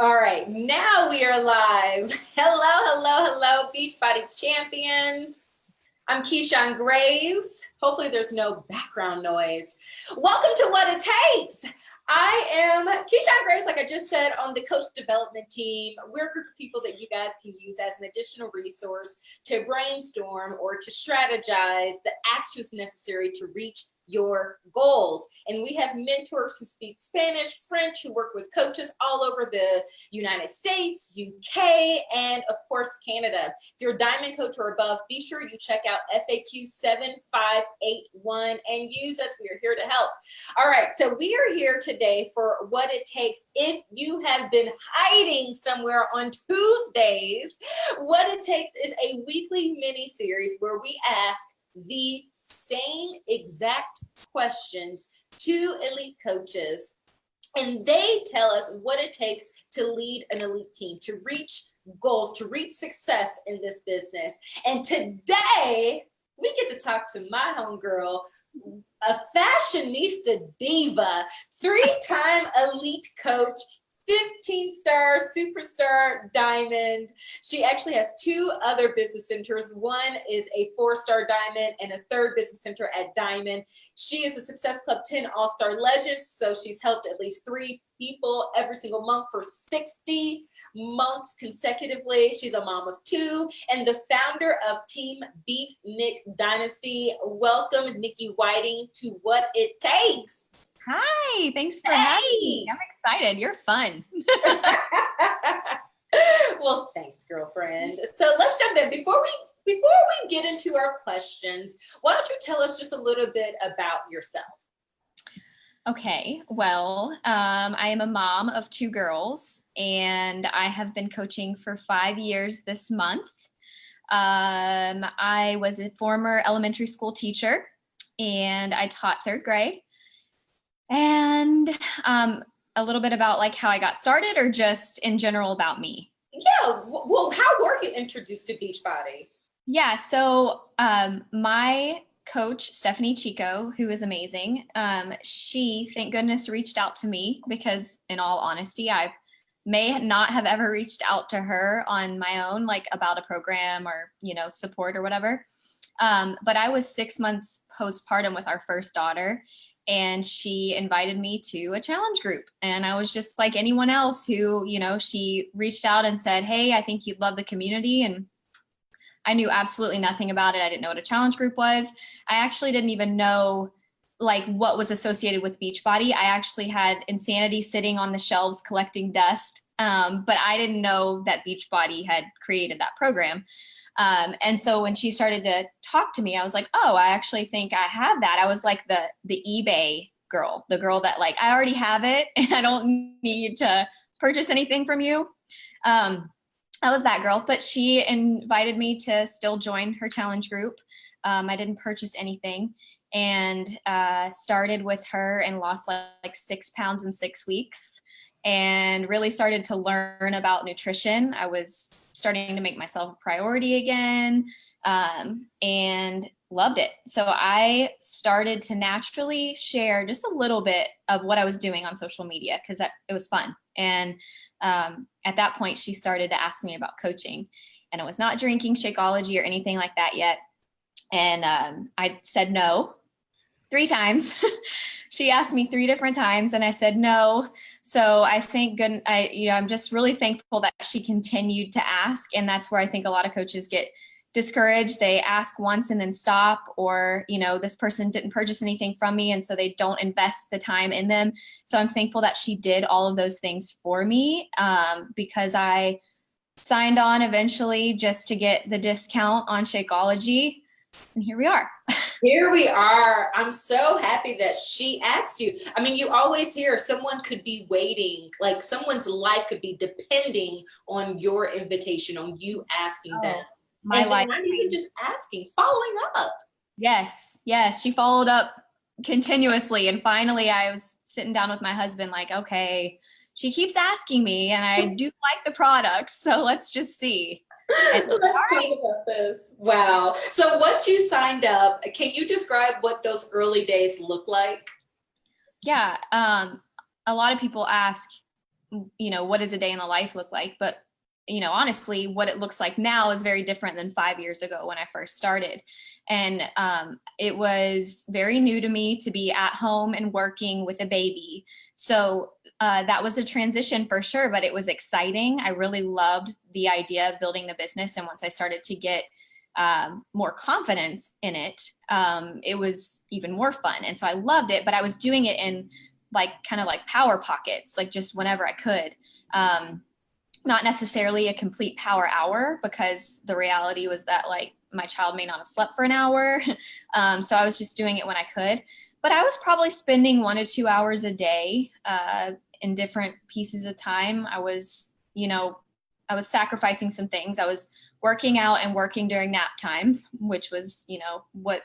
All right, now we are live. Hello, Beachbody champions. I'm Keyshawn Graves. Hopefully there's no background noise. Welcome to What It Takes. I am Keyshawn Graves, like I just said, on the coach development team. We're a group of people that you guys can use as an additional resource to brainstorm or to strategize the actions necessary to reach your goals. And we have mentors who speak Spanish, French, who work with coaches all over the United States, UK, and of course, Canada. If you're a diamond coach or above, be sure you check out FAQ 7581 and use us. We are here to help. All right, so we are here today for What It Takes. If you have been hiding somewhere on Tuesdays, What It Takes is a weekly mini series where we ask the same exact questions to elite coaches, and they tell us what it takes to lead an elite team, to reach goals, to reach success in this business. And today we get to talk to my homegirl, a fashionista diva, 3-time elite coach, 15-star superstar diamond. She actually has 2 other business centers. One is a 4-star diamond and a 3rd business center at diamond. She is a Success Club 10 All-Star legend, so she's helped at least 3 people every single month for 60 months consecutively. She's a mom of 2 and the founder of Team Beat Nick Dynasty. Welcome, Niki Whiting, to What It Takes. Hi, thanks for having me. I'm excited. You're fun. Well, thanks, girlfriend. So let's jump in. Before we get into our questions, why don't you tell us just a little bit about yourself? Okay, well, I am a mom of 2 girls, and I have been coaching for 5 years this month. I was a former elementary school teacher, and I taught 3rd grade. And a little bit about like how I got started, or just in general about me? Yeah, well, how were you introduced to Beachbody? Yeah, so my coach, Stephanie Chico, who is amazing, she, thank goodness, reached out to me because, in all honesty, I may not have ever reached out to her on my own, like about a program or, support or whatever. But I was 6 months postpartum with our first daughter, and she invited me to a challenge group. And I was just like anyone else who, she reached out and said, hey, I think you'd love the community. And I knew absolutely nothing about it. I didn't know what a challenge group was. I actually didn't even know like what was associated with Beachbody. I actually had Insanity sitting on the shelves collecting dust. But I didn't know that Beachbody had created that program. And so when she started to talk to me, I was like, oh, I actually think I have that. I was like the eBay girl, the girl that like, I already have it and I don't need to purchase anything from you. I was that girl, but she invited me to still join her challenge group. I didn't purchase anything, and started with her and lost like 6 pounds in 6 weeks. And really started to learn about nutrition. I was starting to make myself a priority again, and loved it. So I started to naturally share just a little bit of what I was doing on social media because it was fun. And at that point, she started to ask me about coaching, and it was not drinking Shakeology or anything like that yet. And I said no 3 times. She asked me 3 different times and I said no. So I think I'm just really thankful that she continued to ask. And that's where I think a lot of coaches get discouraged. They ask once and then stop, or, this person didn't purchase anything from me, and so they don't invest the time in them. So I'm thankful that she did all of those things for me, because I signed on eventually just to get the discount on Shakeology. And here we are. Here we are. I'm so happy that she asked you. I mean, you always hear someone could be waiting, like someone's life could be depending on your invitation, on you asking them. My life. Not even just asking, following up. Yes. She followed up continuously. And finally I was sitting down with my husband like, okay, she keeps asking me and I do like the products, so let's just see. Let's talk about this. Wow. So once you signed up, can you describe what those early days look like? Yeah. A lot of people ask, what does a day in the life look like? But, honestly, what it looks like now is very different than 5 years ago when I first started. And it was very new to me to be at home and working with a baby. So that was a transition for sure, but it was exciting. I really loved the idea of building the business. And once I started to get more confidence in it, it was even more fun. And so I loved it, but I was doing it in kind of like power pockets, like just whenever I could. Not necessarily a complete power hour, because the reality was that my child may not have slept for an hour. So I was just doing it when I could, but I was probably spending 1 to 2 hours a day in different pieces of time. I was sacrificing some things. I was working out and working during nap time, which was, what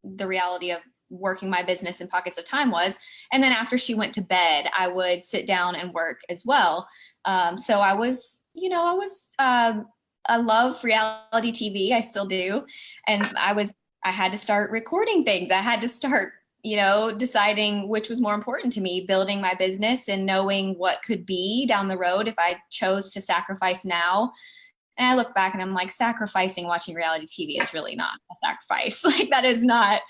the reality of working my business in pockets of time was. And then after she went to bed, I would sit down and work as well. So I love reality TV. I still do. And I had to start recording things. I had to start, deciding which was more important to me, building my business and knowing what could be down the road if I chose to sacrifice now. And I look back and I'm like, sacrificing watching reality TV is really not a sacrifice. That is not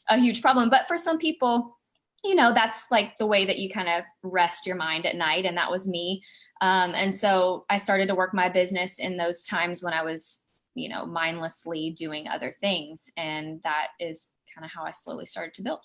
a huge problem. But for some people, that's the way that you kind of rest your mind at night. And that was me. And so I started to work my business in those times when I was, mindlessly doing other things. And that is kind of how I slowly started to build.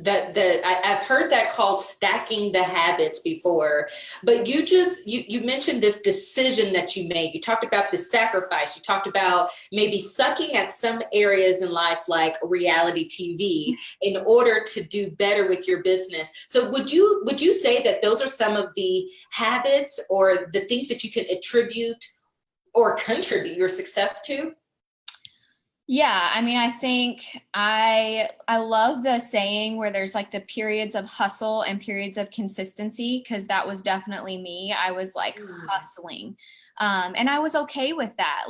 I've heard that called stacking the habits before, but you mentioned this decision that you made. You talked about the sacrifice. You talked about maybe sucking at some areas in life, like reality TV, in order to do better with your business. So would you say that those are some of the habits or the things that you can attribute or contribute your success to? Yeah, I mean, I think I love the saying where there's the periods of hustle and periods of consistency, because that was definitely me. I was hustling. And I was okay with that.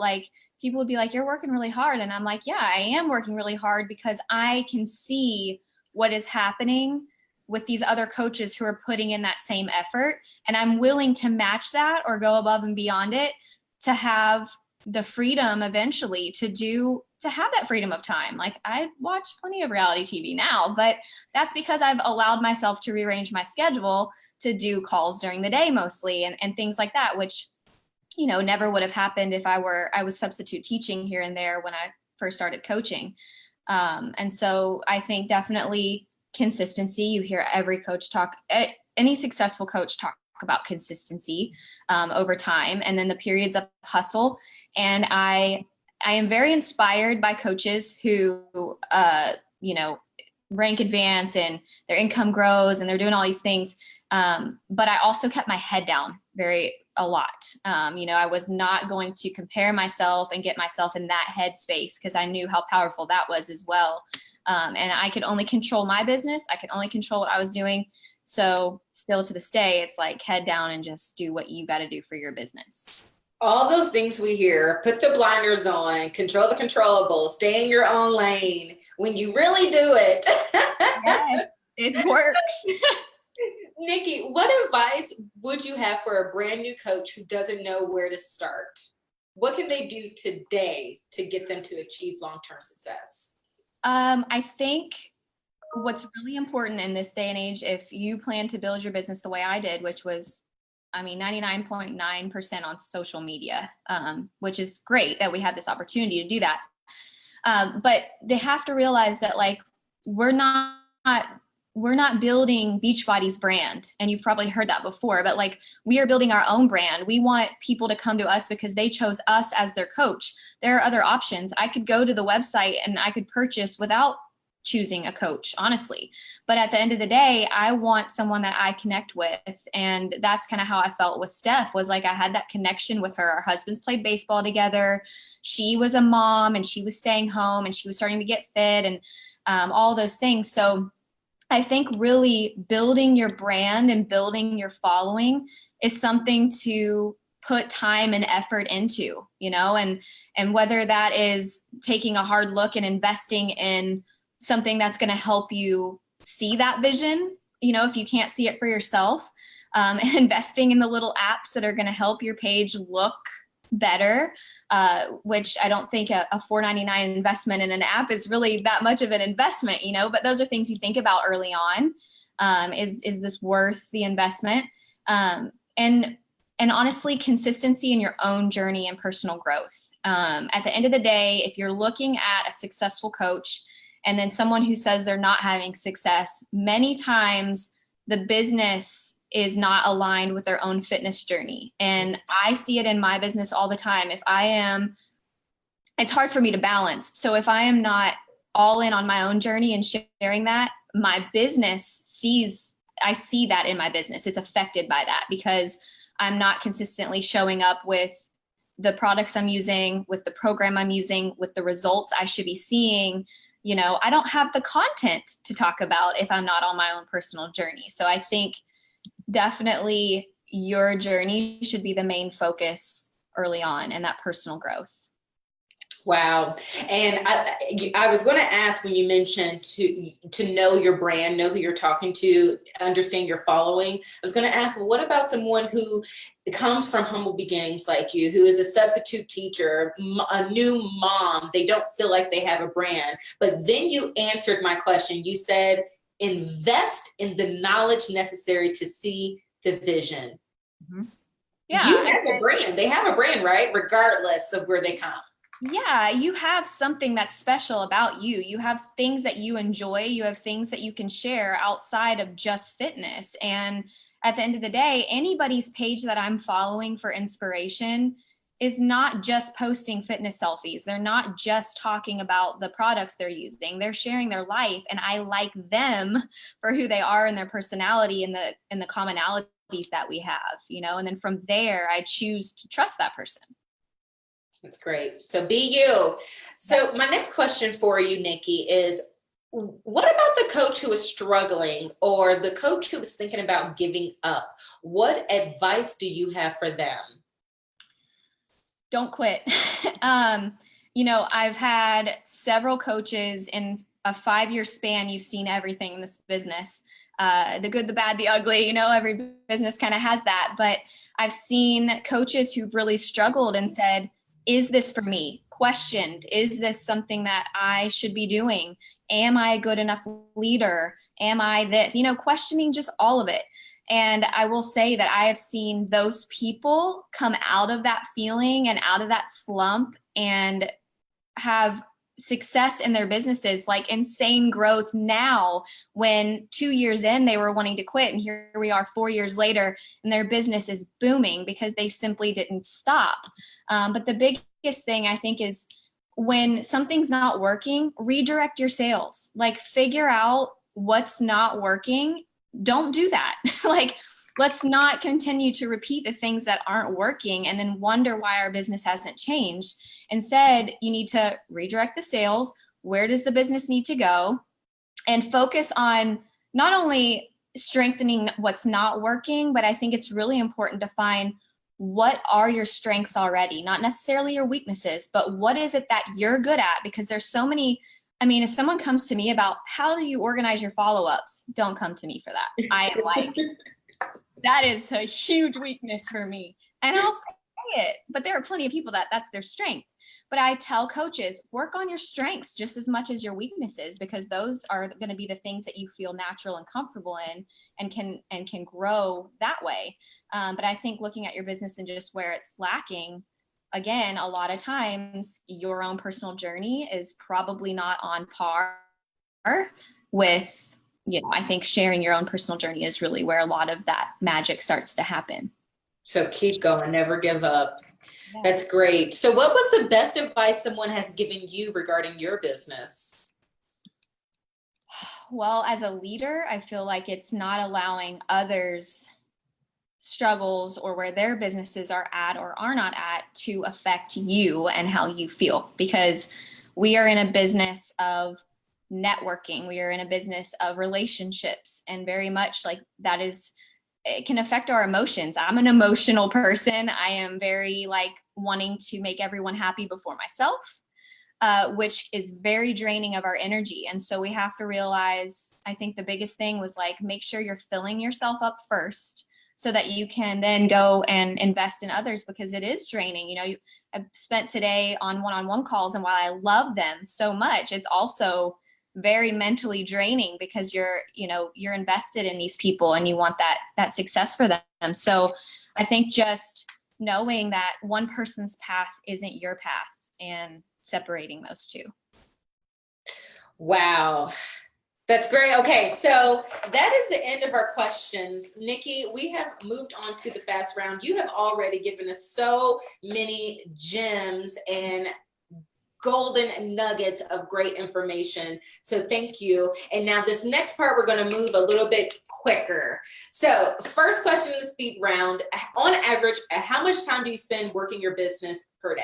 People would be like, you're working really hard. And I'm like, yeah, I am working really hard because I can see what is happening with these other coaches who are putting in that same effort. And I'm willing to match that or go above and beyond it to have the freedom eventually to have that freedom of time. I watch plenty of reality TV now, but that's because I've allowed myself to rearrange my schedule to do calls during the day mostly and things like that, which, never would have happened if I was substitute teaching here and there when I first started coaching. And so I think definitely consistency. You hear every coach any successful coach talk about consistency over time, and then the periods of hustle. And I am very inspired by coaches who, rank advance and their income grows and they're doing all these things. But I also kept my head down a lot. I was not going to compare myself and get myself in that headspace, because I knew how powerful that was as well. And I could only control my business. I could only control what I was doing. So still to this day, it's head down and just do what you got to do for your business. All those things we hear, put the blinders on, control the controllables, stay in your own lane. When you really do it. Yes, it works. Niki, what advice would you have for a brand new coach who doesn't know where to start? What can they do today to get them to achieve long-term success? I think what's really important in this day and age, if you plan to build your business the way I did, which was 99.9% on social media, which is great that we had this opportunity to do that. But they have to realize that we're not building Beachbody's brand. And you've probably heard that before, but we are building our own brand. We want people to come to us because they chose us as their coach. There are other options. I could go to the website and I could purchase without choosing a coach, honestly. But at the end of the day, I want someone that I connect with. And that's kind of how I felt with Steph, was I had that connection with her. Our husbands played baseball together. She was a mom and she was staying home and she was starting to get fit and all those things. So I think really building your brand and building your following is something to put time and effort into, and whether that is taking a hard look and investing in something that's going to help you see that vision, if you can't see it for yourself, and investing in the little apps that are going to help your page look better, which I don't think a $4.99 investment in an app is really that much of an investment, but those are things you think about early on. Is this worth the investment? And honestly, consistency in your own journey and personal growth. At the end of the day, if you're looking at a successful coach and then someone who says they're not having success, many times the business is not aligned with their own fitness journey. And I see it in my business all the time. It's hard for me to balance. So if I am not all in on my own journey and sharing that, my business I see that in my business. It's affected by that because I'm not consistently showing up with the products I'm using, with the program I'm using, with the results I should be seeing. I don't have the content to talk about if I'm not on my own personal journey. So I think definitely your journey should be the main focus early on, and that personal growth. Wow. And I was going to ask, when you mentioned to know your brand, know who you're talking to, understand your following, I was going to ask, well, what about someone who comes from humble beginnings like you, who is a substitute teacher, a new mom, they don't feel like they have a brand, but then you answered my question. You said, invest in the knowledge necessary to see the vision. Mm-hmm. Yeah. You have a brand. They have a brand, right? Regardless of where they come. Yeah, you have something that's special about you. You have things that you enjoy. You have things that you can share outside of just fitness. And at the end of the day, anybody's page that I'm following for inspiration is not just posting fitness selfies. They're not just talking about the products they're using. They're sharing their life, and I like them for who they are and their personality and the commonalities that we have, and then from there, I choose to trust that person. That's great. So be you. So my next question for you, Niki, is what about the coach who is struggling or the coach who is thinking about giving up? What advice do you have for them? Don't quit. I've had several coaches in a 5-year span. You've seen everything in this business, the good, the bad, the ugly, every business kind of has that. But I've seen coaches who've really struggled and said, is this for me? Questioned, is this something that I should be doing? Am I a good enough leader? Am I this? Questioning just all of it. And I will say that I have seen those people come out of that feeling and out of that slump and have success in their businesses, like insane growth now, when 2 years in they were wanting to quit, and here we are 4 years later and their business is booming because they simply didn't stop. But the biggest thing I think is, when something's not working, redirect your sales. Like, figure out what's not working. Don't do that. Let's not continue to repeat the things that aren't working and then wonder why our business hasn't changed. Instead, you need to redirect the sales. Where does the business need to go? And focus on not only strengthening what's not working, but I think it's really important to find what are your strengths already, not necessarily your weaknesses, but what is it that you're good at? Because there's so many. If someone comes to me about how do you organize your follow-ups, don't come to me for that. I am like, that is a huge weakness for me. And I'll say it, but there are plenty of people that's their strength. But I tell coaches, work on your strengths just as much as your weaknesses, because those are going to be the things that you feel natural and comfortable in and can grow that way. But I think looking at your business and just where it's lacking, again, a lot of times your own personal journey is probably not on par with, I think sharing your own personal journey is really where a lot of that magic starts to happen. So keep going, never give up. Yeah. That's great. So what was the best advice someone has given you regarding your business? Well, as a leader, I feel like it's not allowing others' struggles or where their businesses are at or are not at to affect you and how you feel, because we are in a business of networking. We are in a business of relationships, and very much like that it can affect our emotions. I'm an emotional person. I am very wanting to make everyone happy before myself, which is very draining of our energy. And so we have to realize, I think the biggest thing was make sure you're filling yourself up first so that you can then go and invest in others, because it is draining. I've spent today on one-on-one calls, and while I love them so much, it's also very mentally draining because you're invested in these people and you want that success for them. So I think just knowing that one person's path isn't your path and separating those two. Wow. That's great. Okay, so that is the end of our questions. Niki, we have moved on to the fast round. You have already given us so many gems and golden nuggets of great information. So thank you. And now this next part, we're going to move a little bit quicker. So first question in the speed round, on average, how much time do you spend working your business per day?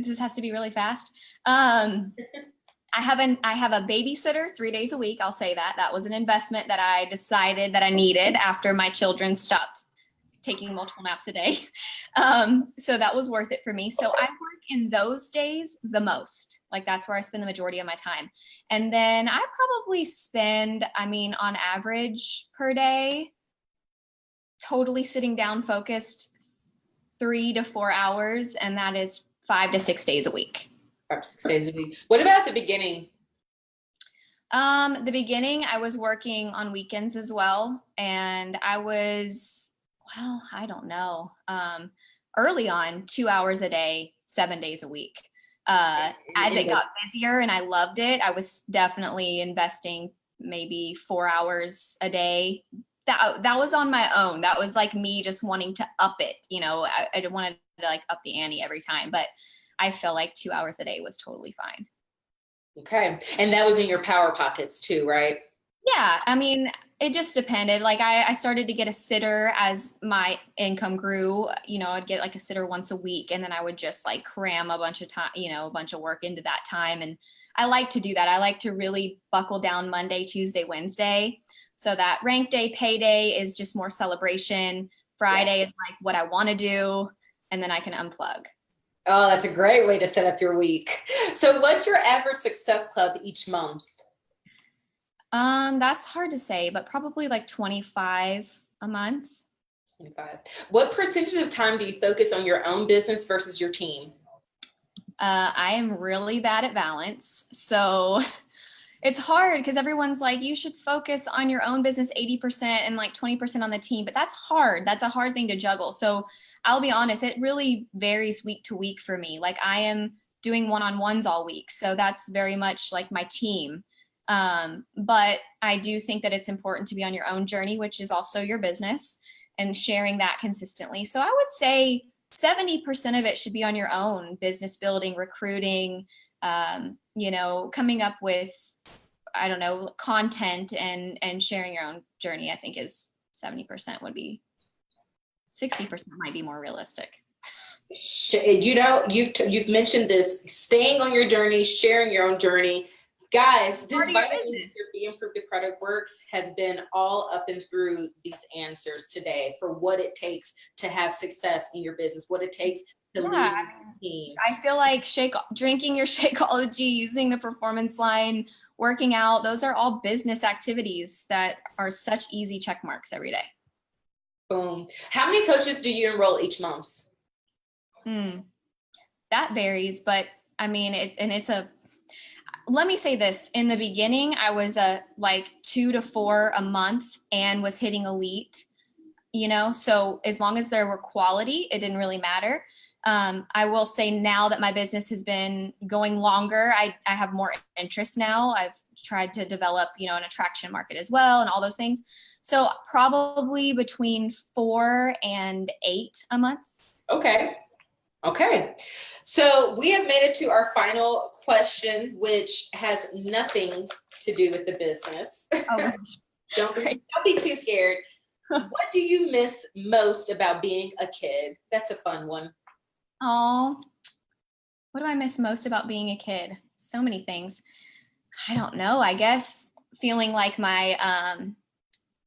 This has to be really fast. I have a babysitter 3 days a week. I'll say that was an investment that I decided that I needed after my children stopped taking multiple naps a day. So that was worth it for me. So I work in those days the most. Like, that's where I spend the majority of my time. And then I probably spend, on average per day, totally sitting down focused, 3 to 4 hours. And that is 5 to 6 days a week. 5 to 6 days a week. What about the beginning? The beginning, I was working on weekends as well. And I was, I don't know. Early on, 2 hours a day, 7 days a week. As it got busier and I loved it, I was definitely investing maybe 4 hours a day. That was on my own. That was like me just wanting to up it. I didn't want to like up the ante every time, but I feel like 2 hours a day was totally fine. Okay. And that was in your power pockets too, right? Yeah. It just depended. Like I started to get a sitter as my income grew. I'd get like a sitter once a week, and then I would just like cram a bunch of time, a bunch of work into that time. And I like to do that. I like to really buckle down Monday, Tuesday, Wednesday. So that rank day, payday is just more celebration. Friday is like what I want to do, and then I can unplug. Oh, that's a great way to set up your week. So what's your average success club each month? That's hard to say, but probably like 25 a month. 25. What percentage of time do you focus on your own business versus your team? I am really bad at balance. So it's hard because everyone's like, you should focus on your own business 80% and like 20% on the team, but that's hard. That's a hard thing to juggle. So I'll be honest, it really varies week to week for me. Like, I am doing one-on-ones all week. So that's very much like my team. But I do think that it's important to be on your own journey, which is also your business, and sharing that consistently. So I would say 70% of it should be on your own: business building, recruiting, coming up with, content and sharing your own journey. I think is 70% would be, 60% might be more realistic. You've mentioned this, staying on your journey, sharing your own journey. Guys, this vitamin Be Improved the Product Works has been all up and through these answers today for what it takes to have success in your business, what it takes to lead a team. I feel like drinking your Shakeology, using the performance line, working out, those are all business activities that are such easy check marks every day. Boom. How many coaches do you enroll each month? That varies, but let me say this. In the beginning, I was like 2 to 4 a month and was hitting elite, so as long as there were quality, it didn't really matter. I will say now that my business has been going longer, I have more interest now. I've tried to develop, an attraction market as well and all those things. So probably between 4 and 8 a month. Okay. So we have made it to our final question, which has nothing to do with the business. Oh, don't be too scared. What do you miss most about being a kid? That's a fun one. Oh, what do I miss most about being a kid? So many things. I don't know. I guess feeling like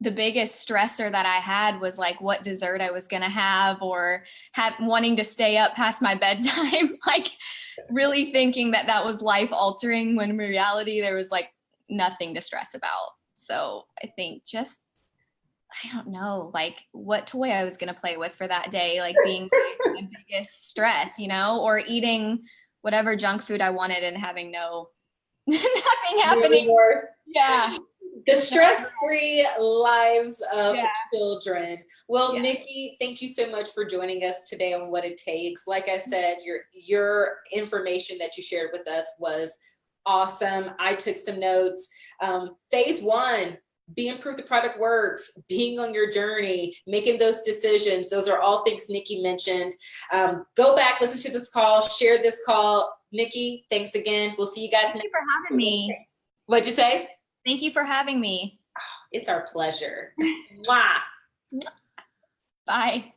the biggest stressor that I had was like what dessert I was going to have, or wanting to stay up past my bedtime, like really thinking that was life altering, when in reality there was like nothing to stress about. So I think just I don't know, like what toy I was going to play with for that day, like being my biggest stress, or eating whatever junk food I wanted and having nothing happening. Yeah. The stress-free lives of Yeah. children. Well, Yeah. Niki, thank you so much for joining us today on What It Takes. Like I said, your information that you shared with us was awesome. I took some notes. Phase 1, being proof the product works, being on your journey, making those decisions. Those are all things Niki mentioned. Go back, listen to this call, share this call. Niki, thanks again. We'll see you guys next. Thank you for having me. What'd you say? Thank you for having me. It's our pleasure. Mwah. Bye.